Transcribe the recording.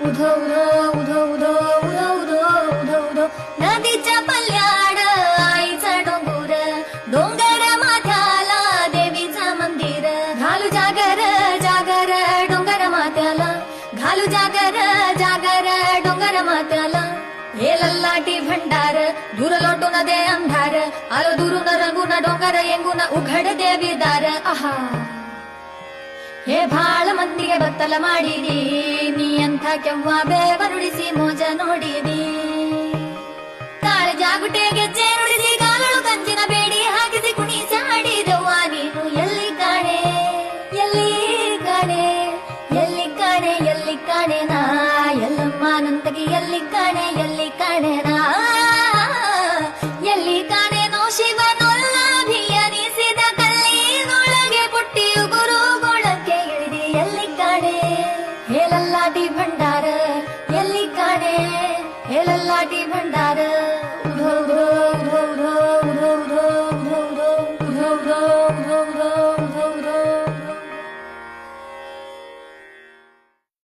उधो उधो उधो उधो उधो उधो उधो उधो नदीच्या पल्याड आईचा डोंगर डोंगर माथ्याला देवीचा मंदिर घालू जागर जागर डोंगर माथ्याला घालू जागर जागर डोंगर माथ्याला हे लल्लाटी भंडार दूर लोटून दे अंधार आलो दुरून रंगून डोंगर येंगून उघड देवी दार आहा हे ಭಾಳ ಮಂದಿಗೆ ಬತ್ತಲ ಮಾಡಿದಿ ನೀ ಅಂತ ಕೆವ್ವ ಬೇವರುಡಿಸಿ ಮೋಜ ನೋಡಿದಿ ಕಾಳ ಜಾಗುಟೆ ಗೆಜ್ಜೆ ನುಡಿಸಿ ಕಾಲಳು ಕಂಚಿನ ಬೇಡಿ ಹಾಕಿಸಿ ಕುಣಿಸಿ ಹಾಡಿದವ್ವ ನೀನು ಎಲ್ಲಿ ಕಾಣೆ ಎಲ್ಲಿ ಕಾಣೆ ಎಲ್ಲಿ ಕಾಣೆ ಎಲ್ಲಿ ಕಾಣೆ ನಾ ಎಲ್ಲಮ್ಮ ನಂತಗಿ ಎಲ್ಲಿ ಕಾಣೆ ನಾ ಎಲ್ಲಿ ಕಾಣೆ ನೋ ಶಿವನೊಲ್ಲಾಭಿಯನಿಸಿದ ಕಲ್ಲಿನೊಳಗೆ ಪುಟ್ಟಿಯು ಗುರು ಹೇಳಲ್ಲಾಟಿ ಭಂಡಾರ ಎಲ್ಲಿ ಕಾಣೆ ಹೇಳಲ್ಲಾಟಿ ಭಂಡಾರ